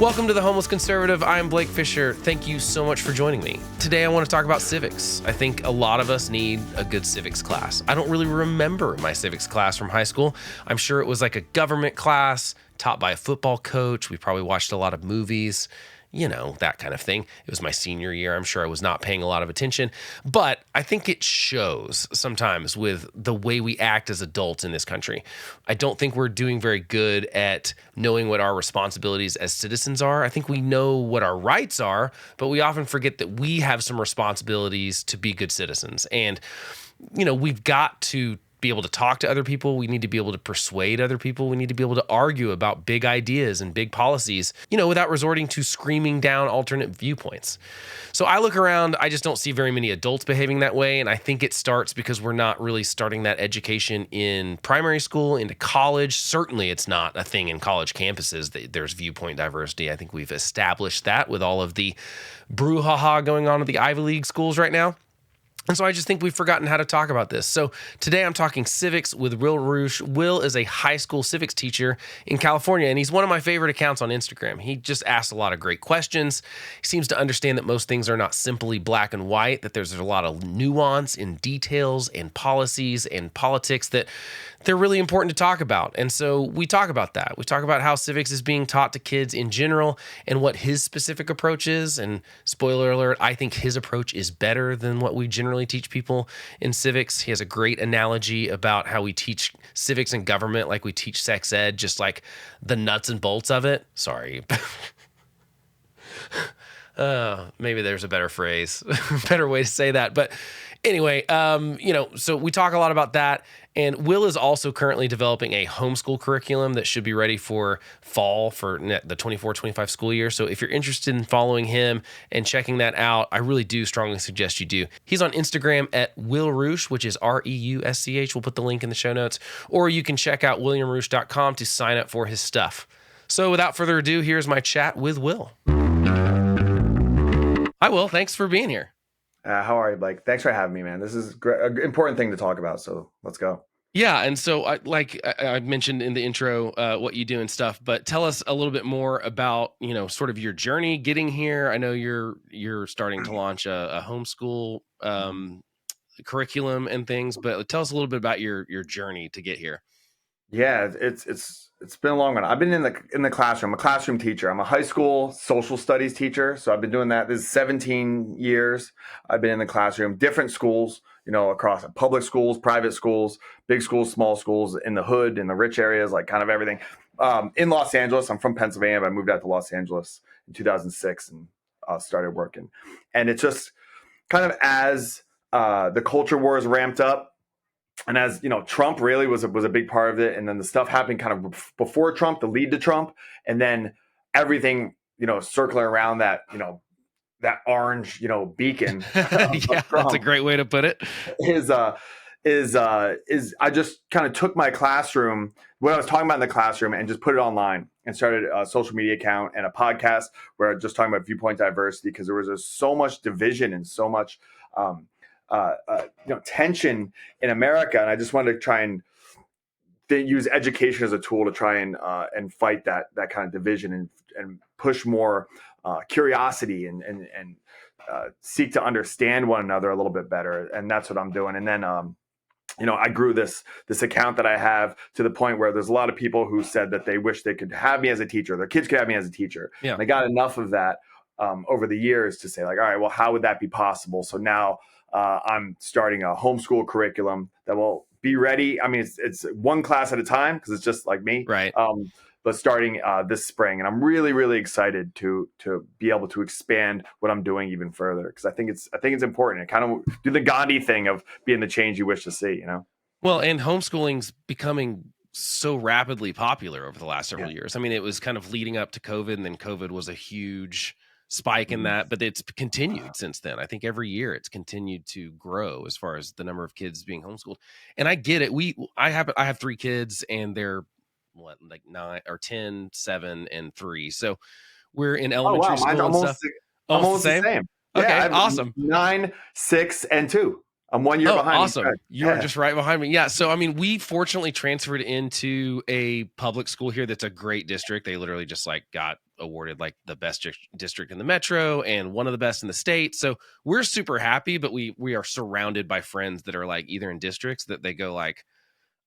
Welcome to The Homeless Conservative. I'm Blake Fisher. Thank you so much for joining me. Today I want to talk about civics. I think a lot of us need a good civics class. I don't really remember my civics class from high school. I'm sure it was like a government class taught by a football coach. We probably watched a lot of movies, you know, that kind of thing. It was my senior year. I'm sure I was not paying a lot of attention, but I think it shows sometimes with the way we act as adults in this country. I don't think we're doing very good at knowing what our responsibilities as citizens are. I think we know what our rights are, but we often forget that we have some responsibilities to be good citizens. And, you know, we've got to be able to talk to other people. We need to be able to persuade other people. We need to be able to argue about big ideas and big policies, you know, without resorting to screaming down alternate viewpoints. So I look around, I just don't see very many adults behaving that way. And I think it starts because we're not really starting that education in primary school, into college. Certainly it's not a thing in college campuses that there's viewpoint diversity. I think we've established that with all of the brouhaha going on at the Ivy League schools right now. And so I just think we've forgotten how to talk about this. So today I'm talking civics with Will Reusch. Will is a high school civics teacher in California, and he's one of my favorite accounts on Instagram. He just asks a lot of great questions. He seems to understand that most things are not simply black and white, that there's a lot of nuance in details and policies and politics that they're really important to talk about. And so we talk about that. We talk about how civics is being taught to kids in general and what his specific approach is. And spoiler alert, I think his approach is better than what we generally teach people in civics. He has a great analogy about how we teach civics and government like we teach sex ed, just like the nuts and bolts of it. Sorry. Maybe there's a better phrase, better way to say that. But anyway, you know, so we talk a lot about that. And Will is also currently developing a homeschool curriculum that should be ready for fall for the 24-25 school year. So if you're interested in following him and checking that out, I really do strongly suggest you do. He's on Instagram at Will Reusch, which is Reusch. We'll put the link in the show notes. Or you can check out williamreusch.com to sign up for his stuff. So without further ado, here's my chat with Will. Hi, Will. Thanks for being here. How are you, Blake? Thanks for having me, man. This is an important thing to talk about, so let's go. Yeah, and so I mentioned in the intro what you do and stuff, but tell us a little bit more about, you know, sort of your journey getting here. I know you're starting to launch a homeschool curriculum and things, but tell us a little bit about your journey to get here. Yeah, it's been a long one. I've been in the classroom. I'm a classroom teacher. I'm a high school social studies teacher. So I've been doing that. This is 17 years. I've been in the classroom, different schools, you know, across public schools, private schools, big schools, small schools, in the hood, in the rich areas, like kind of everything. In Los Angeles, I'm from Pennsylvania, but I moved out to Los Angeles in 2006 and started working. And it's just kind of as the culture wars ramped up, and as you know, Trump really was a big part of it. And then the stuff happened kind of before Trump, the lead to Trump, and then everything, you know, circling around that, you know, that orange, you know, beacon. Yeah, that's a great way to put it. Is I just kind of took my classroom, what I was talking about in the classroom, and just put it online and started a social media account and a podcast where I was just talking about viewpoint diversity, because there was just so much division and so much you know, tension in America, and I just wanted to try and use education as a tool to try and fight that kind of division and push more curiosity and seek to understand one another a little bit better, and that's what I'm doing. And then you know, I grew this account that I have to the point where there's a lot of people who said that they wish they could have me as a teacher, their kids could have me as a teacher. Yeah. And I got enough of that over the years to say, like, all right, well, how would that be possible? So now I'm starting a homeschool curriculum that will be ready. I mean, it's one class at a time because it's just like me. Right. But starting this spring, and I'm really, really excited to be able to expand what I'm doing even further, because I think it's important to kind of do the Gandhi thing of being the change you wish to see. You know. Well, and homeschooling's becoming so rapidly popular over the last several years. I mean, it was kind of leading up to COVID, and then COVID was a huge spike in that, but it's continued since then. I think every year it's continued to grow as far as the number of kids being homeschooled. And I get it. I have 3 kids, and they're like 9 or 10, 7, and 3. So we're in elementary school and stuff. I'm almost the same. Okay, Yeah, awesome. 9, 6, and 2. I'm 1 year Oh, behind. awesome. You're just right behind me. Yeah. So, I mean, we fortunately transferred into a public school here that's a great district. They literally just like got awarded like the best district in the metro and one of the best in the state. So we're super happy, but we are surrounded by friends that are like either in districts that they go like,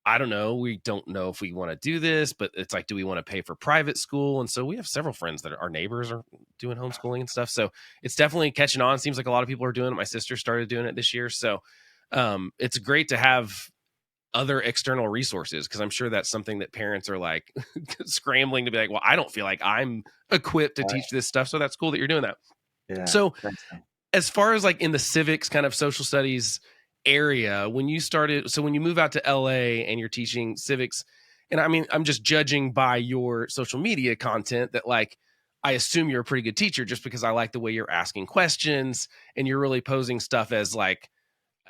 I don't know, we don't know if we want to do this, but it's like, do we want to pay for private school? And so we have several friends that are our neighbors are doing homeschooling and stuff. So it's definitely catching on. Seems like a lot of people are doing it. My sister started doing it this year. So it's great to have other external resources because I'm sure that's something that parents are like scrambling to be like, well, I don't feel like I'm equipped to teach this stuff. So that's cool that you're doing that. Yeah. So Thanks. as far as like in the civics kind of social studies area, when you started, so when you move out to LA and you're teaching civics, and I mean, I'm just judging by your social media content that like, I assume you're a pretty good teacher just because I like the way you're asking questions and you're really posing stuff as like,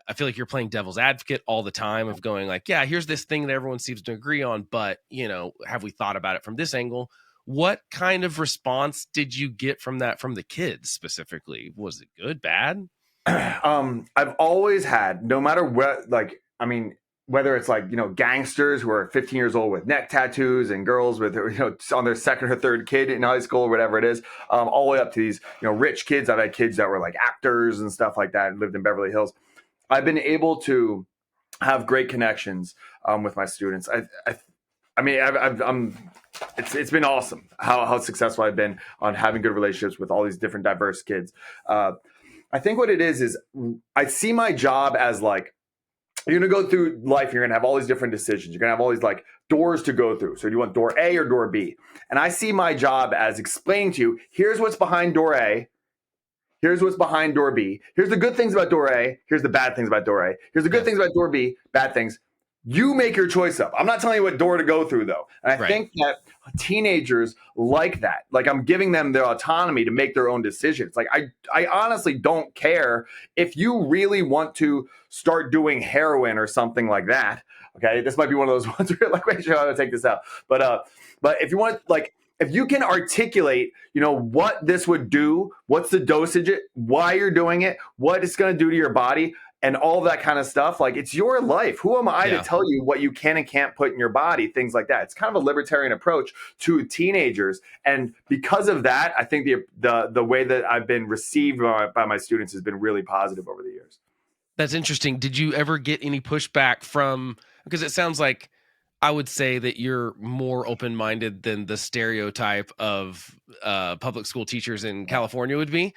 I feel like you're playing devil's advocate all the time of going like, yeah, here's this thing that everyone seems to agree on, but you know, have we thought about it from this angle? What kind of response did you get from that from the kids specifically? Was it good, bad? I've always had, no matter what, like, I mean, whether it's like, gangsters who are 15 years old with neck tattoos and girls with, on their second or third kid in high school or whatever it is, all the way up to these, rich kids. I've had kids that were like actors and stuff like that and lived in Beverly Hills. I've been able to have great connections with my students. I mean, it's been awesome how successful I've been on having good relationships with all these different diverse kids. I think what it is I see my job as like, you're going to go through life. You're going to have all these different decisions. You're going to have all these like doors to go through. So do you want door A or door B? And I see my job as explaining to you, here's what's behind door A. Here's what's behind door B. Here's the good things about door A. Here's the bad things about door A. Here's the good things about door B, bad things. You make your choice up. I'm not telling you what door to go through, though. And I think that teenagers like that. Like, I'm giving them their autonomy to make their own decisions. Like, I honestly don't care if you really want to start doing heroin or something like that. Okay, this might be one of those ones where you're like, wait, how do I take this out? But if you want, like, if you can articulate, what this would do, what's the dosage, why you're doing it, what it's going to do to your body, and all that kind of stuff, like, it's your life. Who am I to tell you what you can and can't put in your body, things like that. It's kind of a libertarian approach to teenagers. And because of that, I think the way that I've been received by my students has been really positive over the years. That's interesting. Did you ever get any pushback from, because it sounds like I would say that you're more open-minded than the stereotype of public school teachers in California would be.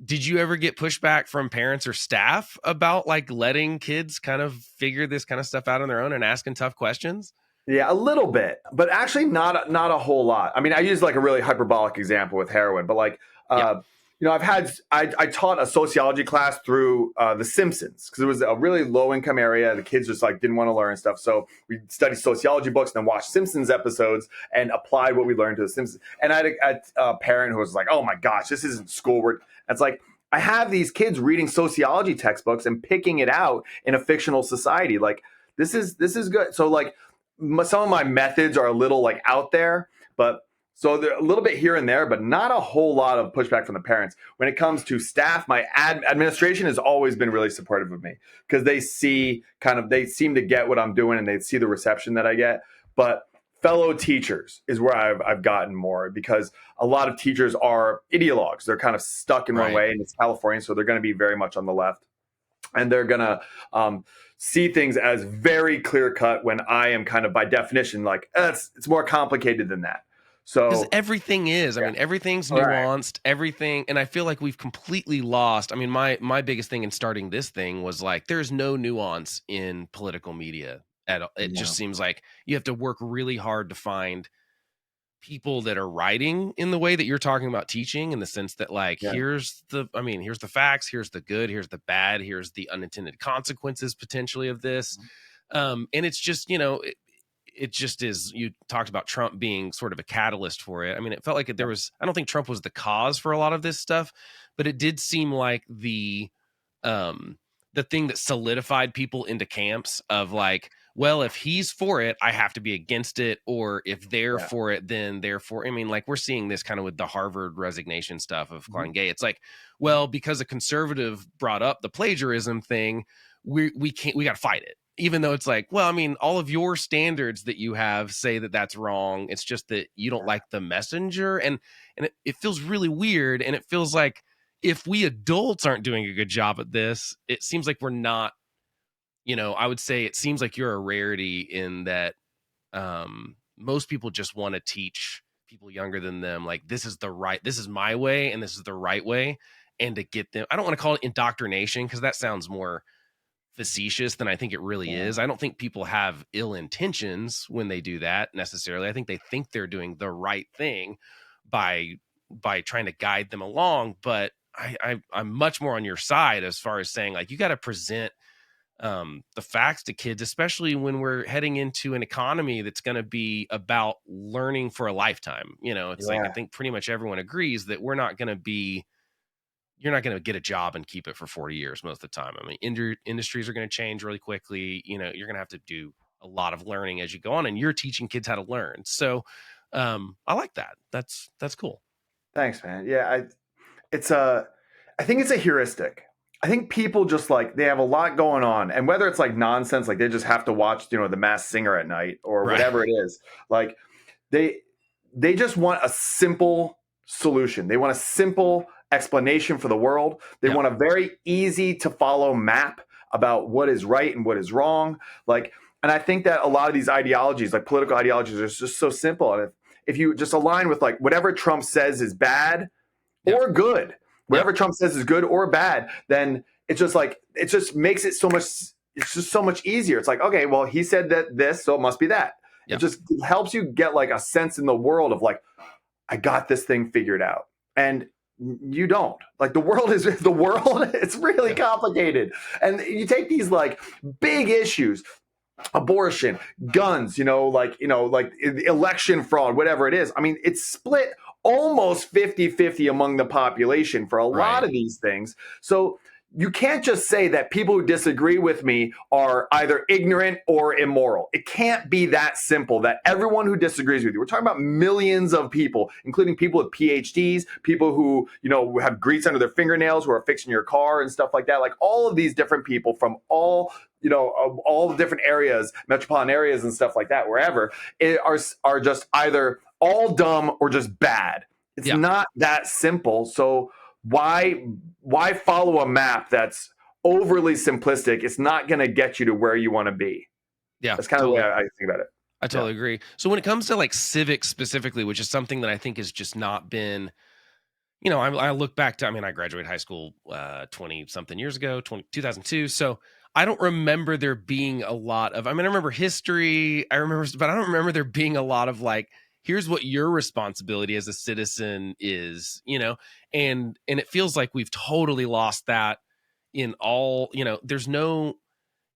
Did you ever get pushback from parents or staff about like letting kids kind of figure this kind of stuff out on their own and asking tough questions? Yeah, a little bit, but actually not a whole lot. I mean, I use like a really hyperbolic example with heroin, but like, I taught a sociology class through The Simpsons because it was a really low income area. The kids just like didn't want to learn stuff. So we studied sociology books and then watched Simpsons episodes and applied what we learned to The Simpsons. And I had a parent who was like, oh my gosh, this isn't schoolwork. It's like, I have these kids reading sociology textbooks and picking it out in a fictional society. Like, this is good. So like, some of my methods are a little like out there, but so they're a little bit here and there, but not a whole lot of pushback from the parents. When it comes to staff, my administration has always been really supportive of me because they seem to get what I'm doing and they see the reception that I get. But fellow teachers is where I've gotten more because a lot of teachers are ideologues. They're kind of stuck in one way, and it's California, so they're going to be very much on the left. And they're going to see things as very clear cut when I am kind of by definition like, it's more complicated than that. So because everything is, I mean, everything's nuanced, everything. And I feel like we've completely lost. I mean, my biggest thing in starting this thing was like, there's no nuance in political media at all. It just seems like you have to work really hard to find people that are writing in the way that you're talking about teaching, in the sense that like, here's the facts, here's the good, here's the bad, here's the unintended consequences potentially of this. And it's just, it just is. You talked about Trump being sort of a catalyst for it. I mean, it felt like there was, I don't think Trump was the cause for a lot of this stuff, but it did seem like the thing that solidified people into camps of like, well, if he's for it, I have to be against it. Or if they're for it, then therefore, I mean, like we're seeing this kind of with the Harvard resignation stuff of Klein Gay. It's like, well, because a conservative brought up the plagiarism thing, we can't, we got to fight it. Even though it's like, well, I mean, all of your standards that you have say that that's wrong. It's just that you don't like the messenger. And it feels really weird. And it feels like if we adults aren't doing a good job at this, it seems like we're not, I would say it seems like you're a rarity in that most people just want to teach people younger than them, like, this is my way and this is the right way. And to get them, I don't want to call it indoctrination because that sounds more facetious than I think it really is. I don't think people have ill intentions when they do that necessarily. I think they think they're doing the right thing by trying to guide them along. But I'm much more on your side as far as saying, like, you got to present the facts to kids, especially when we're heading into an economy that's going to be about learning for a lifetime. It's like, I think pretty much everyone agrees that you're not going to get a job and keep it for 40 years most of the time. I mean, industries are going to change really quickly. You're going to have to do a lot of learning as you go on, and you're teaching kids how to learn. So I like that. That's cool. Thanks, man. Yeah. I think it's a heuristic. I think people just like, they have a lot going on, and whether it's like nonsense, like they just have to watch, The Masked Singer at night or whatever it is, like they just want a simple solution. They want a simple explanation for the world. They want a very easy to follow map about what is right and what is wrong. Like, and I think that a lot of these ideologies, like political ideologies, are just so simple. And if you just align with like whatever Trump says is bad or good, whatever Trump says is good or bad, then it's just like, it just makes it so much, it's just so much easier. It's like, okay, well, he said that this, so it must be that. It just helps you get like a sense in the world of like, I got this thing figured out. And you don't. Like the world, it's really complicated. And you take these like big issues, abortion, guns, like election fraud, whatever it is. I mean, it's split almost 50-50 among the population for a lot of these things. So you can't just say that people who disagree with me are either ignorant or immoral. It can't be that simple that everyone who disagrees with you, we're talking about millions of people, including people with PhDs, people who, have grease under their fingernails, who are fixing your car and stuff like that. Like all of these different people from all the different areas, metropolitan areas and stuff like that, wherever, are just either all dumb or just bad. It's not that simple. So why follow a map that's overly simplistic? It's not going to get you to where you want to be. Yeah, that's kind of the way I think about it. I totally agree. So when it comes to like civics specifically, which is something that I think has just not been, I look back to, I graduated high school 20 something years ago, 2002. So I don't remember there being a lot of, I remember history, but I don't remember there being a lot of like, here's what your responsibility as a citizen is, and it feels like we've totally lost that in all, it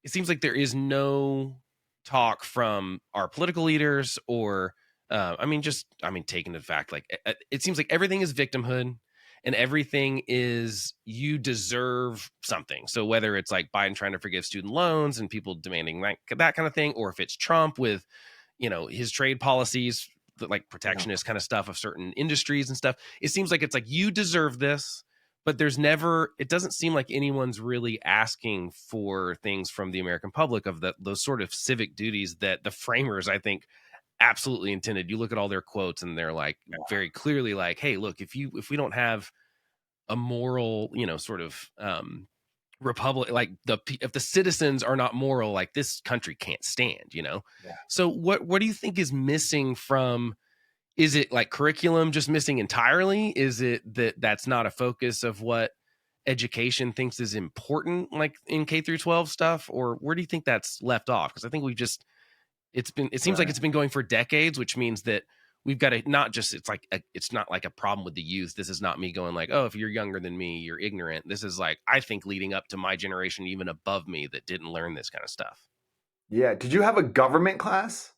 seems like there is no talk from our political leaders or, taking the fact, like, it seems like everything is victimhood and everything is you deserve something. So whether it's like Biden trying to forgive student loans and people demanding that kind of thing, or if it's Trump with, his trade policies, like protectionist kind of stuff of certain industries and stuff, it seems like it's like you deserve this, but it doesn't seem like anyone's really asking for things from the American public of those sort of civic duties that the framers, I think, absolutely intended. You look at all their quotes and they're like very clearly like, hey, look, if we don't have a moral, sort of republic, like if the citizens are not moral, like this country can't stand, So what do you think is missing from, is it like curriculum just missing entirely? Is it that's not a focus of what education thinks is important, like in K through 12 stuff? Or where do you think that's left off? Because I think it seems like it's been going for decades, which means that we've got to not just, it's not like a problem with the youth. This is not me going like, oh, if you're younger than me, you're ignorant. This is like, I think leading up to my generation, even above me, that didn't learn this kind of stuff. Yeah. Did you have a government class?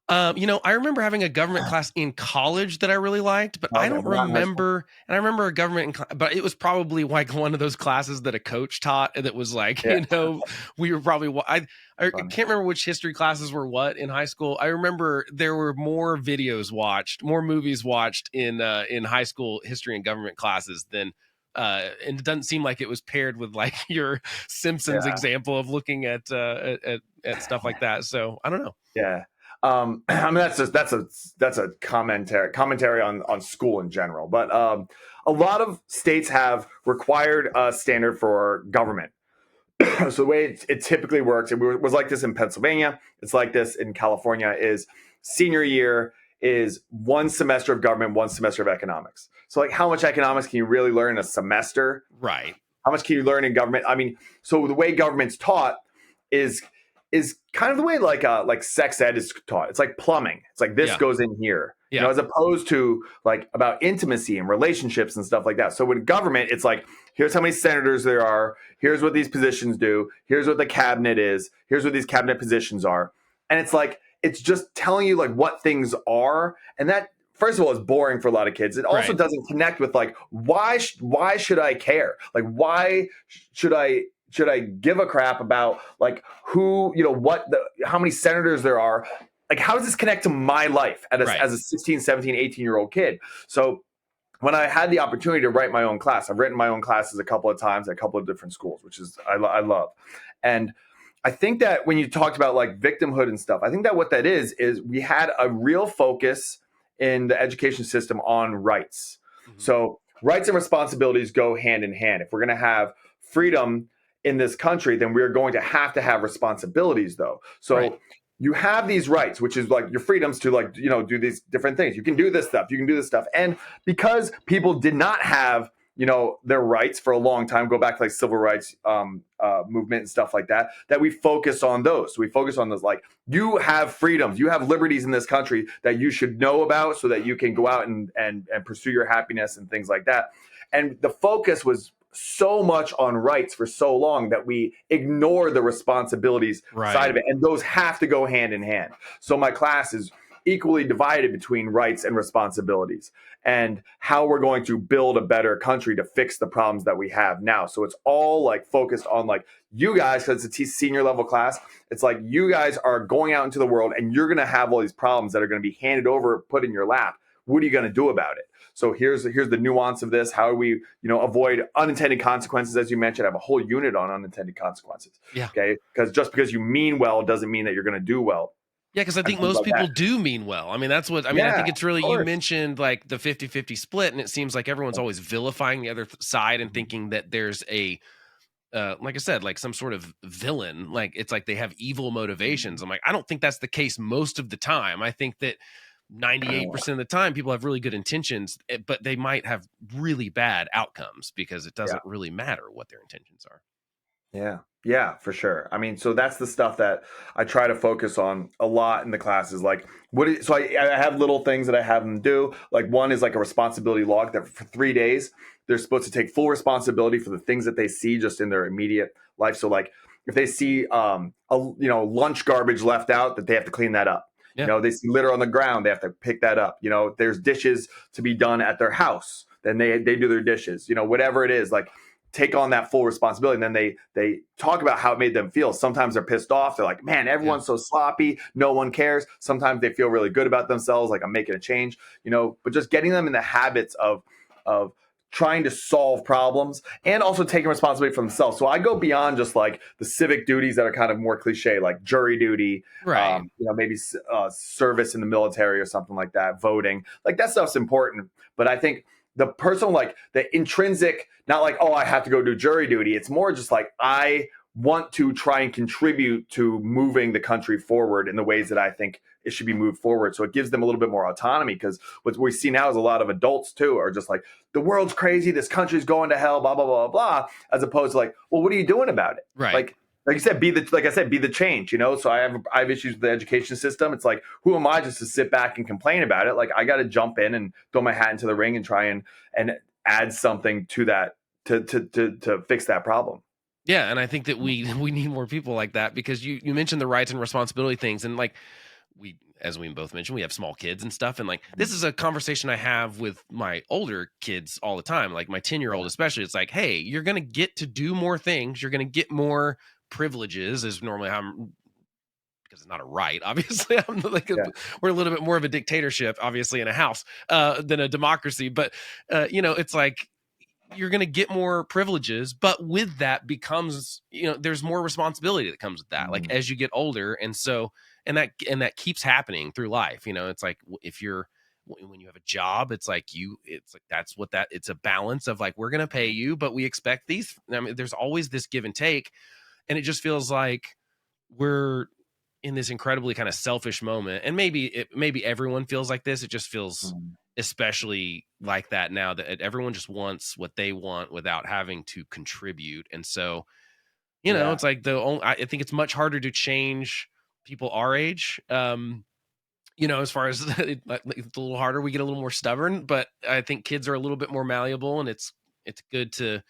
I remember having a government class in college that I really liked, but I don't remember. And I remember a government, but it was probably like one of those classes that a coach taught that was like, we were probably, I can't remember which history classes were what in high school. I remember there were more videos watched, more movies watched in high school history and government classes than And it doesn't seem like it was paired with like your Simpsons example of looking at stuff like that. So I don't know. Yeah. I mean, that's a commentary on school in general. But a lot of states have required a standard for government. So the way it typically works, it was like this in Pennsylvania, it's like this in California, is senior year is 1 semester of government, 1 semester of economics. So like how much economics can you really learn in a semester? Right. How much can you learn in government? I mean, so the way government's taught is kind of the way like sex ed is taught. It's like plumbing. It's like this goes in here. Yeah. You know, as opposed to like about intimacy and relationships and stuff like that. So with government, it's like, here's how many senators there are. Here's what these positions do. Here's what the cabinet is. Here's what these cabinet positions are. And it's like, it's just telling you like what things are. And that, first of all, is boring for a lot of kids. It also doesn't connect with like, why should I care? Like, why should I give a crap about like who, you know, how many senators there are? Like, how does this connect to my life as a 16, 17, 18-year-old kid? So when I had the opportunity to write my own class, I've written my own classes a couple of times at a couple of different schools, which is I love. And I think that when you talked about like victimhood and stuff, I think that what that is we had a real focus in the education system on rights. Mm-hmm. So rights and responsibilities go hand in hand. If we're going to have freedom in this country, then we're going to have responsibilities though. So you have these rights, which is like your freedoms to like, you know, do these different things. You can do this stuff. You can do this stuff. And because people did not have, you know, their rights for a long time, go back to like civil rights movement and stuff like that, that we focus on those. So we focus on those, like, you have freedoms, you have liberties in this country that you should know about so that you can go out and pursue your happiness and things like that. And the focus was so much on rights for so long that we ignore the responsibilities side of it. And those have to go hand in hand. So my class is equally divided between rights and responsibilities and how we're going to build a better country to fix the problems that we have now. So it's all like focused on like you guys, because it's a senior level class. It's like you guys are going out into the world and you're going to have all these problems that are going to be handed over, put in your lap. What are you going to do about it? So here's the nuance of this. How do we, you know, avoid unintended consequences? As you mentioned, I have a whole unit on unintended consequences. Yeah. Okay. Because just because you mean well doesn't mean that you're going to do well. Yeah, because I think most people do mean well. I mean, that's what, I mean, I think it's really, you mentioned like the 50-50 split, and it seems like everyone's always vilifying the other side and thinking that there's a, like I said, like some sort of villain, like it's like they have evil motivations. I'm like, I don't think that's the case most of the time. I think that 98% of the time people have really good intentions, but they might have really bad outcomes because it doesn't really matter what their intentions are. Yeah, for sure. I mean, so that's the stuff that I try to focus on a lot in the classes. Like, so I have little things that I have them do. Like, one is like a responsibility log that for 3 days, they're supposed to take full responsibility for the things that they see just in their immediate life. So like if they see, lunch garbage left out, that they have to clean that up. Yeah. You know, they see litter on the ground, they have to pick that up. You know, if there's dishes to be done at their house, then they do their dishes, you know, whatever it is, like take on that full responsibility. And then they talk about how it made them feel. Sometimes they're pissed off. They're like, man, everyone's so sloppy. No one cares. Sometimes they feel really good about themselves. Like, I'm making a change, you know, but just getting them in the habits of trying to solve problems and also taking responsibility for themselves. So I go beyond just like the civic duties that are kind of more cliche, like jury duty, maybe service in the military or something like that, voting, like that stuff's important. But I think the personal, like the intrinsic, not like, oh, I have to go do jury duty. It's more just like, I want to try and contribute to moving the country forward in the ways that I think it should be moved forward. So it gives them a little bit more autonomy, because what we see now is a lot of adults too are just like, the world's crazy, this country's going to hell, blah, blah, blah, blah, as opposed to like, well, what are you doing about it? Right. Like you said, be the change, you know? So I have issues with the education system. It's like, who am I just to sit back and complain about it? Like, I got to jump in and throw my hat into the ring and try and add something to that to fix that problem. Yeah, and I think that we need more people like that, because you mentioned the rights and responsibility things, and like as we both mentioned, we have small kids and stuff, and like this is a conversation I have with my older kids all the time, like my 10-year-old especially. It's like, hey, you're gonna get to do more things, you're gonna get more privileges, is normally how I'm, because it's not a right, obviously. I'm like we're a little bit more of a dictatorship, obviously, in a house than a democracy, but it's like, you're going to get more privileges, but with that becomes, there's more responsibility that comes with that, like as you get older. And so, and that keeps happening through life. It's like, if you're, when you have a job, it's like it's a balance of like, we're going to pay you, but we expect these. I mean, there's always this give and take. And it just feels like we're in this incredibly kind of selfish moment. And maybe everyone feels like this. It just feels especially like that now, that everyone just wants what they want without having to contribute. And so, it's like I think it's much harder to change people our age. As far as it's a little harder, we get a little more stubborn, but I think kids are a little bit more malleable, and it's good to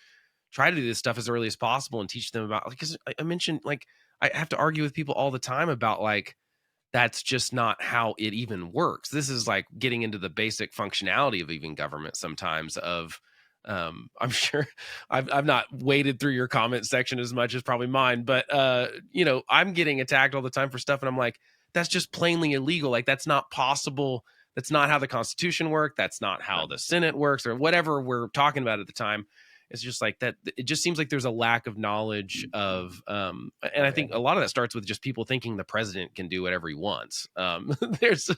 try to do this stuff as early as possible and teach them about, because I mentioned, like, I have to argue with people all the time about, like, that's just not how it even works. This is like getting into the basic functionality of even government sometimes of, I'm sure I've not waded through your comment section as much as probably mine, but, I'm getting attacked all the time for stuff. And I'm like, that's just plainly illegal. Like, that's not possible. That's not how the Constitution works. That's not how the Senate works, or whatever we're talking about at the time. It's just like that. It just seems like there's a lack of knowledge of, and I think a lot of that starts with just people thinking the president can do whatever he wants. There's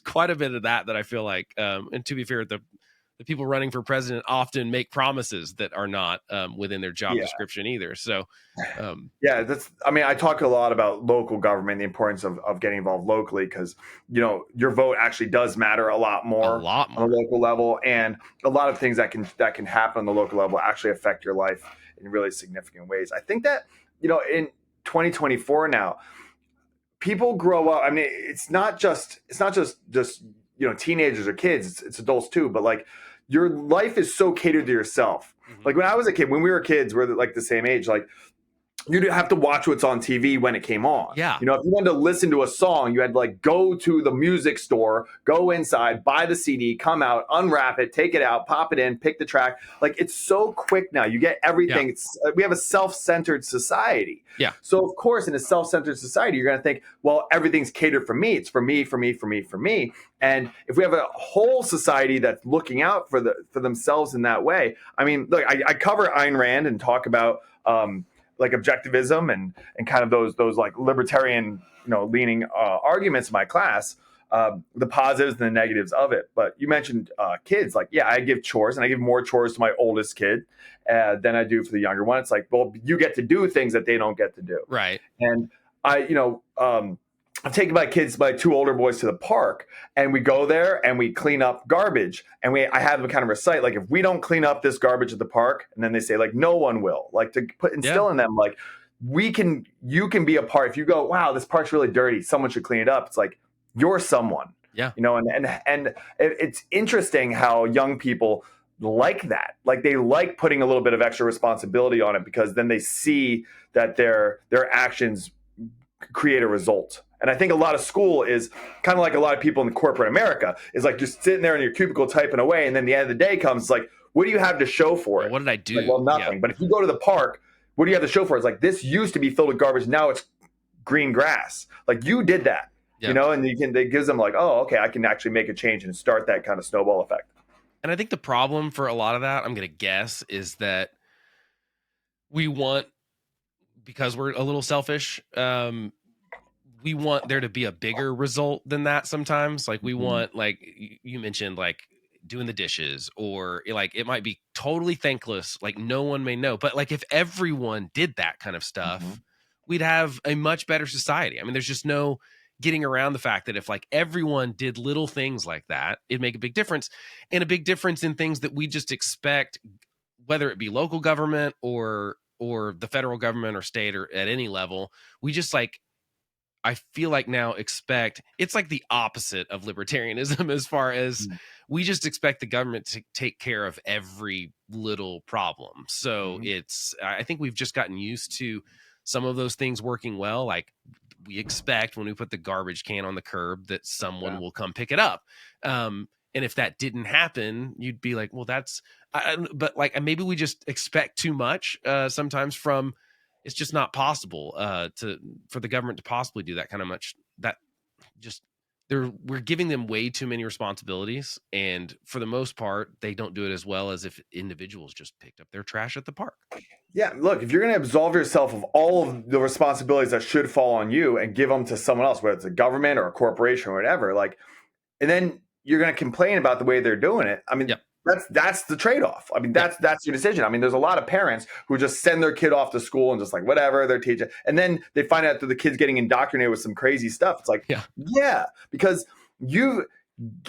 quite a bit of that I feel like, and to be fair, the people running for president often make promises that are not within their job description either. So, I talk a lot about local government, the importance of getting involved locally, because, your vote actually does matter a lot more on a local level. And a lot of things that can happen on the local level actually affect your life in really significant ways. I think that, in 2024 now, people grow up. I mean, it's not just teenagers or kids, it's adults too, but like, your life is so catered to yourself. Like, when I was a kid, when we were kids, we're like the same age, like, you didn't have to watch what's on TV when it came on. Yeah. If you wanted to listen to a song, you had to like go to the music store, go inside, buy the CD, come out, unwrap it, take it out, pop it in, pick the track. Like, it's so quick now. You get everything. Yeah. We have a self-centered society. Yeah. So of course, in a self-centered society, you're going to think, well, everything's catered for me. It's for me, for me, for me, for me. And if we have a whole society that's looking out for themselves in that way, I mean, look, I cover Ayn Rand and talk about, like, objectivism and kind of those like libertarian, leaning arguments in my class, the positives and the negatives of it. But you mentioned kids. Like, I give chores, and I give more chores to my oldest kid than I do for the younger one. It's like, well, you get to do things that they don't get to do. Right. And I've taken my two older boys to the park, and we go there and we clean up garbage. And I have them kind of recite, like, if we don't clean up this garbage at the park, and then they say, like, no one will, like, to instill in them, like, you can be a part. If you go, wow, this park's really dirty, someone should clean it up. It's like, you're someone. Yeah. And it's interesting how young people like that. Like, they like putting a little bit of extra responsibility on it, because then they see that their actions create a result. And I think a lot of school is kind of like a lot of people in corporate America is like just sitting there in your cubicle typing away. And then the end of the day comes, it's like, what do you have to show for it? What did I do? Like, well, nothing. Yeah. But if you go to the park, what do you have to show for it? It's like, this used to be filled with garbage. Now it's green grass. Like, you did that, and it gives them like, oh, okay, I can actually make a change and start that kind of snowball effect. And I think the problem for a lot of that, I'm going to guess, is that we want, because we're a little selfish, we want there to be a bigger result than that sometimes. Like, we want, like you mentioned, like doing the dishes, or like it might be totally thankless, like no one may know. But like, if everyone did that kind of stuff, we'd have a much better society. I mean, there's just no getting around the fact that if like everyone did little things like that, it'd make a big difference, and a big difference in things that we just expect, whether it be local government or the federal government or state or at any level. We just, like, I feel like now expect, it's like the opposite of libertarianism, as far as we just expect the government to take care of every little problem. So I think we've just gotten used to some of those things working well. Like, we expect when we put the garbage can on the curb that someone will come pick it up. And if that didn't happen, you'd be like, well, that's, but like, maybe we just expect too much sometimes from, it's just not possible for the government to possibly do that kind of much. That just we're giving them way too many responsibilities, and for the most part, they don't do it as well as if individuals just picked up their trash at the park. Yeah, look, if you're going to absolve yourself of all of the responsibilities that should fall on you and give them to someone else, whether it's a government or a corporation or whatever, like, and then you're going to complain about the way they're doing it. I mean, Yep. that's the trade-off. I mean, that's your decision. I mean, there's a lot of parents who just send their kid off to school and just like, whatever, they're teaching. And then they find out that the kid's getting indoctrinated with some crazy stuff. It's like, yeah, because you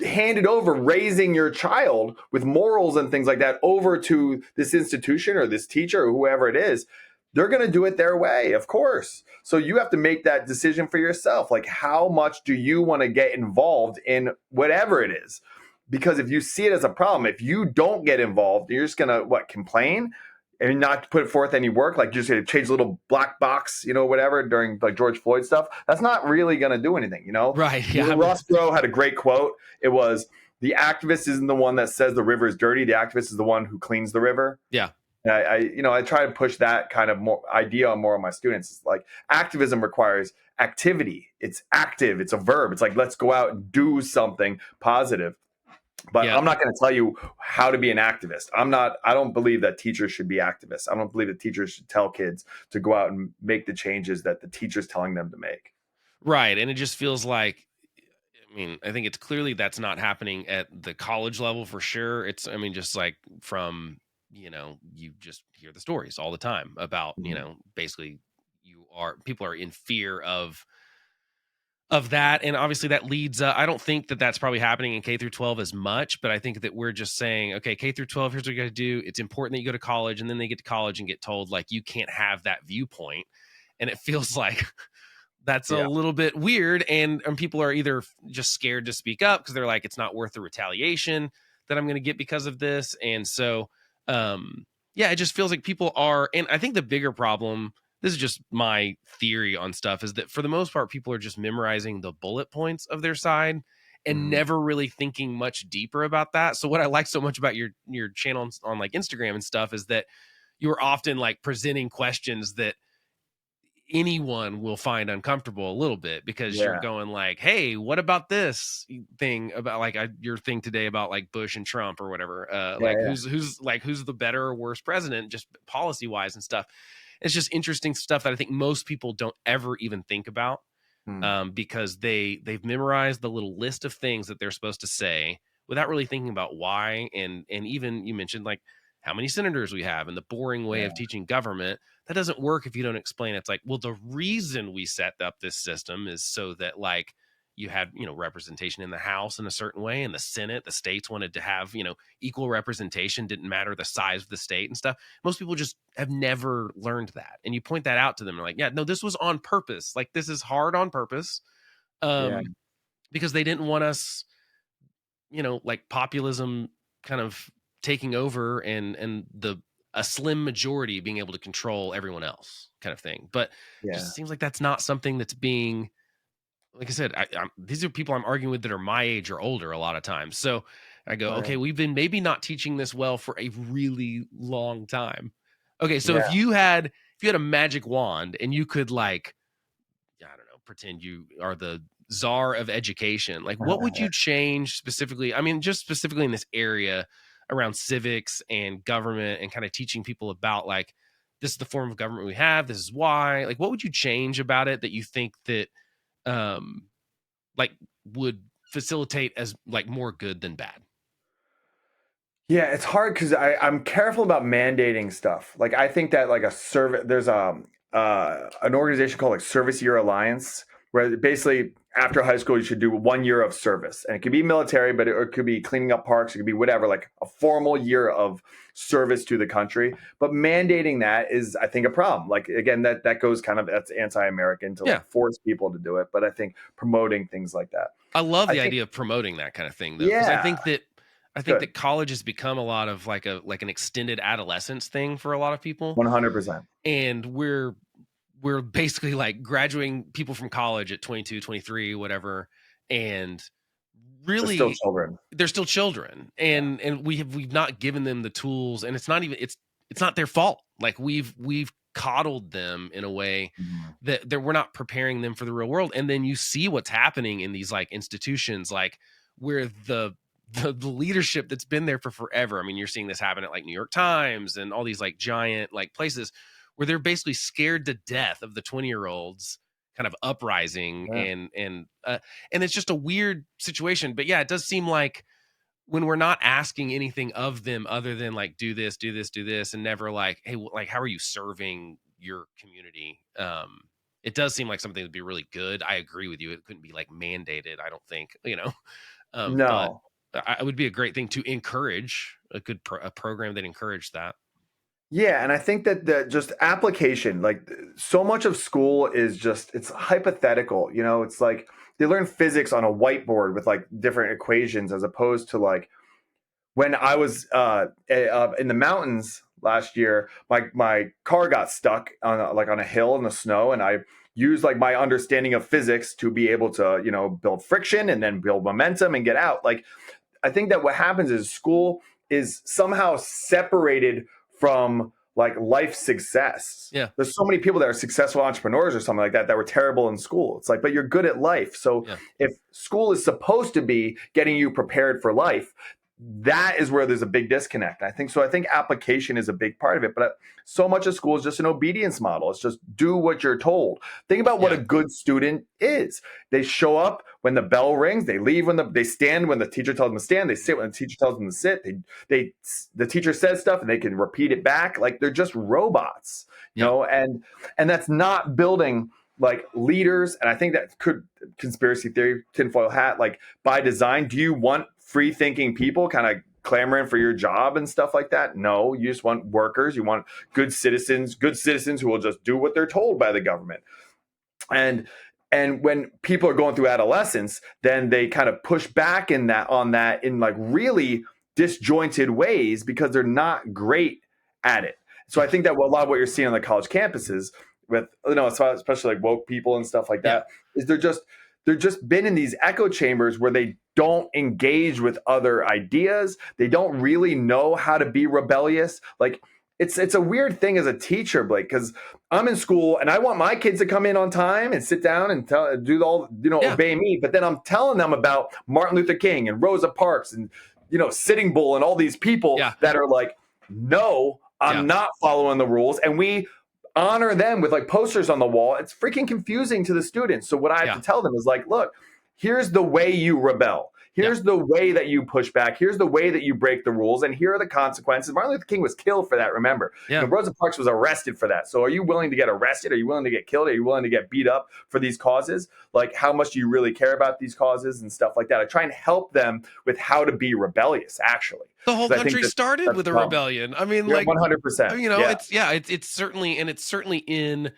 handed over raising your child with morals and things like that over to this institution or this teacher or whoever it is. They're going to do it their way, of course. So you have to make that decision for yourself. Like, how much do you want to get involved in whatever it is? Because if you see it as a problem, if you don't get involved, you're just going to, complain and not put forth any work? Like, you're just going to change a little black box, whatever, during like George Floyd stuff. That's not really going to do anything, Right. Yeah. Ross Perot had a great quote. It was, the activist isn't the one that says the river is dirty. The activist is the one who cleans the river. Yeah. And I try to push that kind of more idea on more of my students. It's like, activism requires activity. It's active. It's a verb. It's like, let's go out and do something positive. But I'm not going to tell you how to be an activist. I don't believe that teachers should be activists. I don't believe that teachers should tell kids to go out and make the changes that the teacher's telling them to make. Right. And it just feels like, I think it's clearly that's not happening at the college level for sure. Just like from, you just hear the stories all the time about, basically people are in fear of that. And obviously that leads, I don't think that that's probably happening in K through 12 as much, but I think that we're just saying, okay, K through 12, here's what you got to do. It's important that you go to college, and then they get to college and get told like, you can't have that viewpoint. And it feels like that's a little bit weird. And people are either just scared to speak up because they're like, it's not worth the retaliation that I'm going to get because of this. And so, it just feels like people are, and I think the bigger problem, this is just my theory on stuff, is that for the most part, people are just memorizing the bullet points of their side and never really thinking much deeper about that. So what I like so much about your channel on like Instagram and stuff is that you're often like presenting questions that anyone will find uncomfortable a little bit, because you're going like, hey, what about this thing about like your thing today about like Bush and Trump or whatever, who's the better or worse president, just policy wise and stuff. It's just interesting stuff that I think most people don't ever even think about, because they've memorized the little list of things that they're supposed to say without really thinking about why. And even you mentioned like how many senators we have and the boring way of teaching government. That doesn't work if you don't explain it. It's like, well, the reason we set up this system is so that like you had, representation in the House in a certain way, and the Senate, the states wanted to have, equal representation, didn't matter the size of the state and stuff. Most people just have never learned that. And you point that out to them, they're like, yeah, no, this was on purpose. Like, this is hard on purpose. Because they didn't want us, like populism kind of taking over and a slim majority being able to control everyone else kind of thing. But it just seems like that's not something that's being, like I said, these are people I'm arguing with that are my age or older a lot of times. So I go, okay, we've been maybe not teaching this well for a really long time. Okay, so if you had a magic wand and you could like, I don't know, pretend you are the czar of education, like what would you change specifically? Just specifically in this area around civics and government and kind of teaching people about like, this is the form of government we have. This is why. Like, what would you change about it that you think that like would facilitate as like more good than bad? Yeah, it's hard because I'm careful about mandating stuff. Like, I think that like there's an organization called like Service Year Alliance, where basically after high school you should do 1 year of service, and it could be military, but it could be cleaning up parks, it could be whatever, like a formal year of service to the country. But mandating that is, I think, a problem. Like, again, that goes kind of, that's anti-American to like force people to do it. But I think promoting things like that. I love the idea of promoting that kind of thing, though, because I think that college has become a lot of like an extended adolescence thing for a lot of people. 100%. And we're basically like graduating people from college at 22, 23, whatever. And really they're still children. And we've not given them the tools, and it's not their fault. Like we've coddled them in a way Mhm. that we're not preparing them for the real world. And then you see what's happening in these like institutions, like where the leadership that's been there for forever. I mean, you're seeing this happen at like New York Times and all these like giant like places where they're basically scared to death of the 20-year-olds kind of uprising, Yeah. and it's just a weird situation. But yeah, it does seem like when we're not asking anything of them other than like do this, do this, do this, and never like, hey, like how are you serving your community? It does seem like something that would be really good. I agree with you. It couldn't be like mandated, I don't think, but No. it would be a great thing to encourage a program that encouraged that. Yeah, and I think that the just application, like so much of school is just it's hypothetical. It's like they learn physics on a whiteboard with like different equations as opposed to like when I was in the mountains last year, my car got stuck on a hill in the snow, and I used like my understanding of physics to be able to build friction and then build momentum and get out. Like I think that what happens is school is somehow separated from like life success. Yeah. There's so many people that are successful entrepreneurs or something like that were terrible in school. It's like, but you're good at life. So Yeah. if school is supposed to be getting you prepared for life, that is where there's a big disconnect. I think application is a big part of it, but so much of school is just an obedience model. It's just do what you're told. Think about what a good student is. They show up when the bell rings, they leave they stand when the teacher tells them to stand, they sit when the teacher tells them to sit. The teacher says stuff and they can repeat it back. Like they're just robots, and that's not building like leaders. And I think that could conspiracy theory, tinfoil hat, like by design. Do you want free thinking people kind of clamoring for your job and stuff like that? No, you just want workers. You want good citizens who will just do what they're told by the government. And when people are going through adolescence, then they kind of push back in like really disjointed ways because they're not great at it. So I think that a lot of what you're seeing on the college campuses with, especially like woke people and stuff like that, is they're just been in these echo chambers where they don't engage with other ideas. They don't really know how to be rebellious. Like it's a weird thing as a teacher, Blake, because I'm in school and I want my kids to come in on time and sit down and obey me. But then I'm telling them about Martin Luther King and Rosa Parks and Sitting Bull and all these people that are like, no, I'm not following the rules, and we honor them with like posters on the wall. It's freaking confusing to the students. So what I have to tell them is like, look, here's the way you rebel. Here's the way that you push back. Here's the way that you break the rules. And here are the consequences. Martin Luther King was killed for that, remember. Rosa Parks was arrested for that. So are you willing to get arrested? Are you willing to get killed? Are you willing to get beat up for these causes? Like, how much do you really care about these causes and stuff like that? I try and help them with how to be rebellious, actually. The whole country started with a rebellion. I mean, like 100%. It's certainly in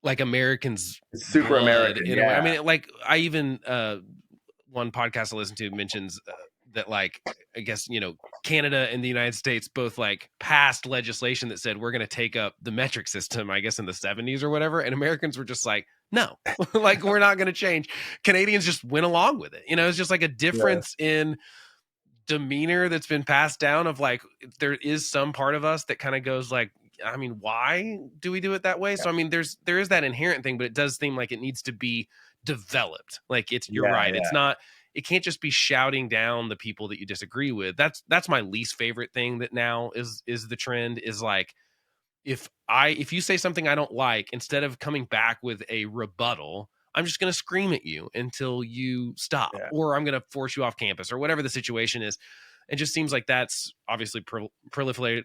like Americans' it's super blood, American. In a way. I mean, like I even one podcast I listen to mentions that like I guess Canada and the United States both like passed legislation that said we're going to take up the metric system, I guess in the 70s or whatever, and Americans were just like, no, like we're not going to change. Canadians just went along with it. It's just like a difference in demeanor that's been passed down of like there is some part of us that kind of goes like, I mean, why do we do it that way? So I mean there is that inherent thing, but it does seem like it needs to be developed. Like you're right. It's not, it can't just be shouting down the people that you disagree with. That's my least favorite thing that now is the trend is like if you say something I don't like, instead of coming back with a rebuttal, I'm just going to scream at you until you stop, or I'm going to force you off campus, or whatever the situation is. It just seems like that's obviously proliferated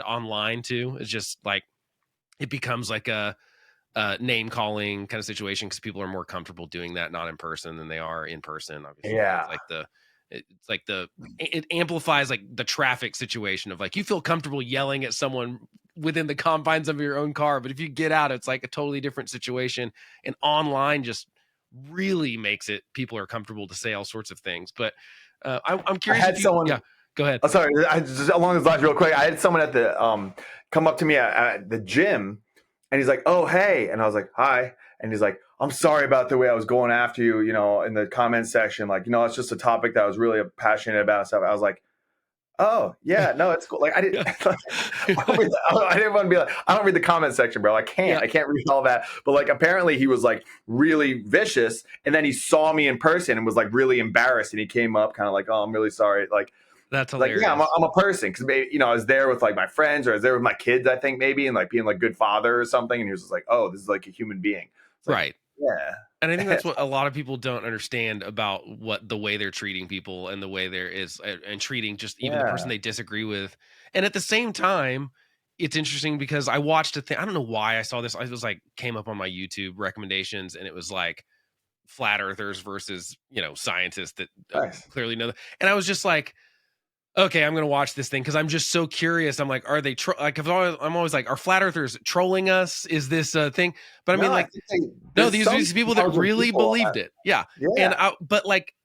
online too. It's just like it becomes like a name calling kind of situation because people are more comfortable doing that not in person than they are in person. Obviously, it amplifies like the traffic situation of like you feel comfortable yelling at someone within the confines of your own car, but if you get out, it's like a totally different situation. And online just really makes it people are comfortable to say all sorts of things. But I'm curious. Go ahead. Oh, sorry, just along those lines, real quick. I had someone at the come up to me at the gym, and he's like, "Oh, hey," and I was like, "Hi," and he's like, "I'm sorry about the way I was going after you, in the comment section. Like, it's just a topic that I was really passionate about." Stuff. I was like, Oh yeah, no, it's cool. Like I didn't, Yeah. I didn't want to be like, I don't read the comment section, bro. Yeah. I can't read all that. But like, apparently he was like really vicious, and then he saw me in person and was like really embarrassed, and he came up kind of like, oh, I'm really sorry, That's yeah, hilarious. I'm a person because I was there with like my friends or I was there with my kids, I think maybe, and like being like good father or something, and he was just like, oh, this is like a human being. It's like, Right. yeah, And I think that's what a lot of people don't understand about what the way they're treating people and the way there is and treating just even the person yeah, they disagree with. And at the same time, it's interesting because I watched a thing. I don't know why I saw this. I was like, came up on my YouTube recommendations and it was like flat earthers versus, scientists that nice. clearly know that. And I was just like, okay, I'm gonna watch this thing because I'm just so curious. I'm like, are they like? I'm always like, are flat earthers trolling us? Is this a thing? But I mean, No, I like, think no, there's some these people that intelligent really people. believed it. Yeah. And Yeah,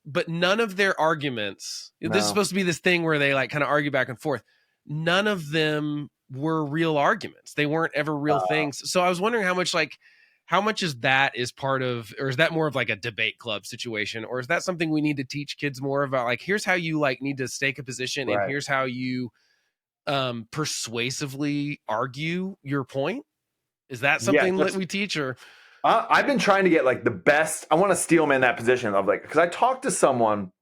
but none of their arguments, this is no, supposed to be this thing where they like kind of argue back and forth. None of them were real arguments. They weren't ever real uh, things. So I was wondering how much is that is part of, or is that more of like a debate club situation? Or is that something we need to teach kids more about? Like, here's how you like need to stake a position and right. here's how you persuasively argue your point. Is that Yeah, something that that's we teach or? I've been trying to get like the best. I want to steel man that position of like because I talked to someone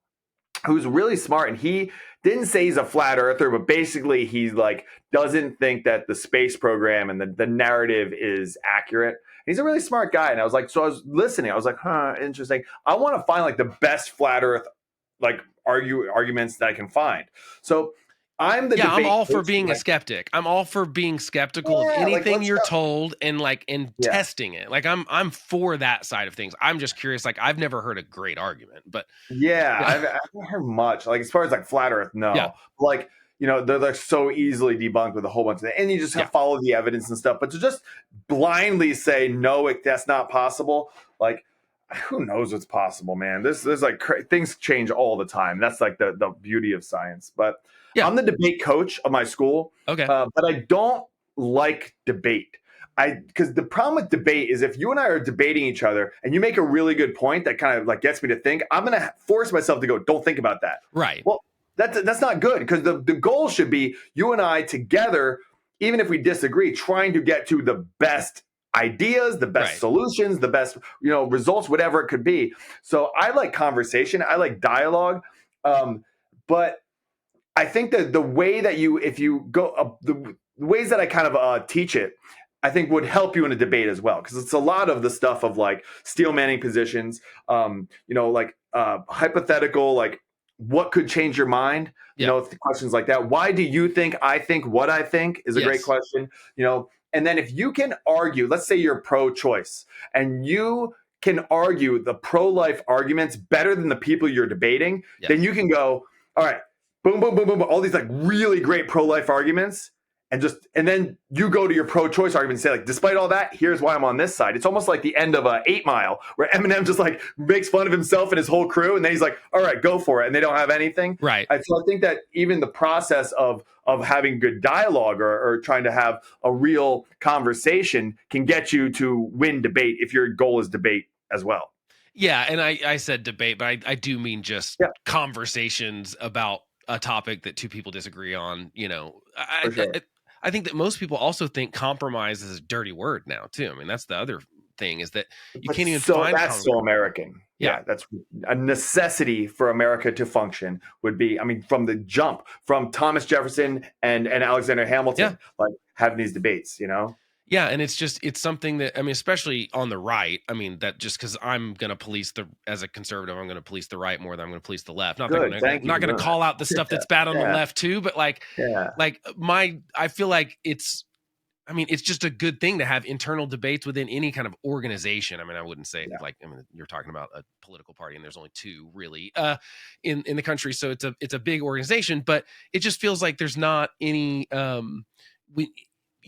who's really smart and he didn't say he's a flat earther, but basically he's like doesn't think that the space program and the narrative is accurate. He's a really smart guy, and I was like, so I was listening. I was like, huh, interesting. I want to find like the best flat Earth like arguments that I can find. So I'm the Yeah, I'm debate all for coach. being a skeptic. I'm all for being skeptical of Yeah, like anything let's you're go. told and Yeah, testing it. Like I'm for that side of things. I'm just curious. Like I've never heard a great argument, but yeah. yeah, I haven't heard much. Like as far as like flat Earth, yeah, no. Like they're so easily debunked with a whole bunch of and you just have yeah, to follow the evidence and stuff. But to just blindly say no, that's not possible. Like who knows what's possible, man? There's like things change all the time. That's like the beauty of science. But yeah. I'm the debate coach of my school, Okay. but I don't like debate. Because the problem with debate is if you and I are debating each other and you make a really good point that kind of like gets me to think, I'm gonna force myself to go, don't think about that. Right. Well, that's not good because the goal should be you and I together, even if we disagree, trying to get to the best ideas, the best Right. solutions, the best results, whatever it could be. So I like conversation, I like dialogue, but I think that the way that if you go the ways that I kind of teach it, I think would help you in a debate as well because it's a lot of the stuff of like steel manning positions, like hypothetical, like what could change your mind, Yeah. questions like that. Why do you think I think what I think is a great Yes. question, and then if you can argue, let's say you're pro-choice and you can argue the pro-life arguments better than the people you're debating, then Yes. you can go, all right, boom, boom, boom, boom, boom, all these like really great pro-life arguments, and then you go to your pro-choice argument and say like, despite all that, here's why I'm on this side. It's almost like the end of 8 Mile, where Eminem just like makes fun of himself and his whole crew, and then he's like, all right, go for it, and they don't have anything. Right. And so I think that even the process of having good dialogue or trying to have a real conversation can get you to win debate if your goal is debate as well. Yeah, and I said debate, but I do mean just Yeah, conversations about a topic that two people disagree on. for sure. I think that most people also think compromise is a dirty word now too. I mean, that's the other thing is that you But can't even find that's so American. Yeah, Yeah, that's a necessity for America to function would be, I mean, from the jump, from Thomas Jefferson and Alexander yeah. Hamilton, like having these debates. Yeah, and it's something that I mean, especially on the right. I mean, that just because I'm going to police as a conservative, I'm going to police the right more than I'm going to police the left. Not that Good. Thank you not for going doing to call out the stuff that. that's bad on the Yeah. left too, but like Yeah. I feel like I mean, it's just a good thing to have internal debates within any kind of organization. I mean, I wouldn't say Yeah. I mean, you're talking about a political party and there's only two really in the country. So it's a big organization, but it just feels like there's not any we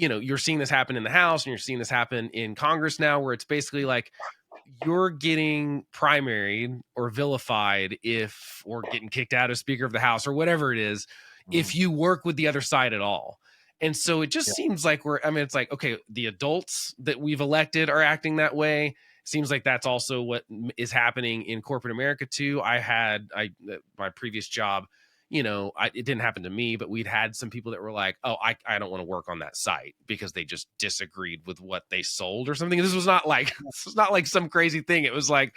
you're seeing this happen in the House and you're seeing this happen in Congress now where it's basically like you're getting primaried or vilified or getting kicked out as Speaker of the House or whatever it is, if Mm. you work with the other side at all. And so it just Yeah. seems like it's like, okay, the adults that we've elected are acting that way. Seems like that's also what is happening in corporate America too. My previous job, it didn't happen to me, but we'd had some people that were like, oh, I don't want to work on that site because they just disagreed with what they sold or something. This was not like some crazy thing. It was like,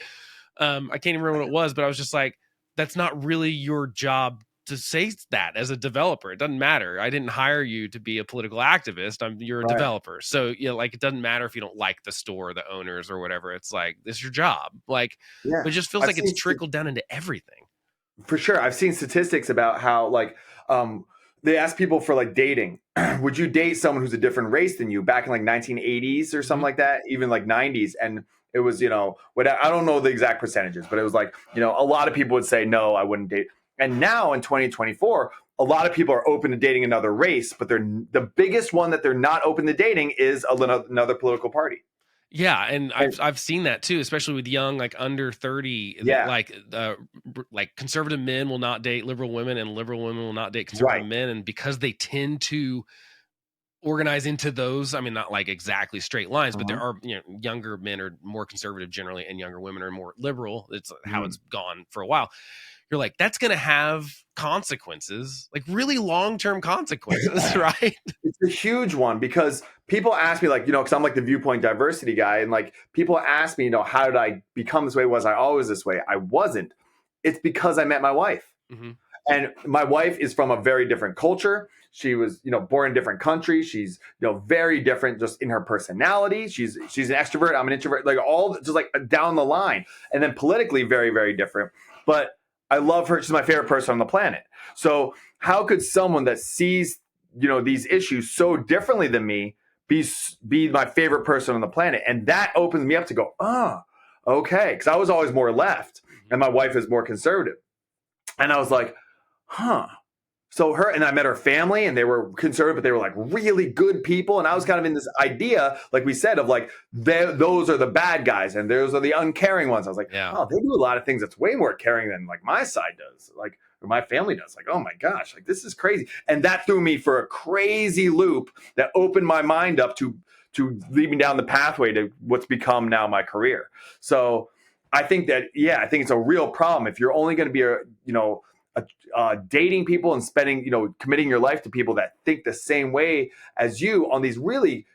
I can't even remember what it was, but I was just like, that's not really your job to say that as a developer. It doesn't matter. I didn't hire you to be a political activist. You're a developer. So, like, it doesn't matter if you don't like the store or the owners or whatever. It's like, this is your job. Like, but it just feels like it's trickled down into everything. For sure. I've seen statistics about how, like, they ask people for, like, dating. Would you date someone who's a different race than you back in, like, 1980s or something like that, even, like, 90s? And it was, I don't know the exact percentages, but it was like, a lot of people would say, no, I wouldn't date. And now in 2024, a lot of people are open to dating another race, but the biggest one that they're not open to dating is another political party. Yeah, and I've seen that too, especially with young, like under 30. Yeah. Like conservative men will not date liberal women, and liberal women will not date conservative men, and because they tend to organize into those, I mean, not like exactly straight lines, but there are, younger men are more conservative generally, and younger women are more liberal. It's how it's gone for a while. You're like, that's going to have consequences, like really long-term consequences, right? It's a huge one, because people ask me, like, because I'm like the viewpoint diversity guy. And like, people ask me, how did I become this way? Was I always this way? I wasn't. It's because I met my wife. Mm-hmm. And my wife is from a very different culture. She was, born in a different country. She's, very different just in her personality. She's an extrovert. I'm an introvert, like all just like down the line. And then politically very, very different. But I love her. She's my favorite person on the planet. So how could someone that sees, these issues so differently than me be my favorite person on the planet? And that opens me up to go, okay. Because I was always more left and my wife is more conservative. And I was like, So I met her family, and they were conservative, but they were like really good people. And I was kind of in this idea, like we said, of like, those are the bad guys and those are the uncaring ones. I was like, oh, they do a lot of things that's way more caring than like my side does, like, or my family does. Like, oh my gosh, like this is crazy. And that threw me for a crazy loop that opened my mind up to lead me down the pathway to what's become now my career. So I think that, I think it's a real problem if you're only going to be dating people and spending, committing your life to people that think the same way as you on these really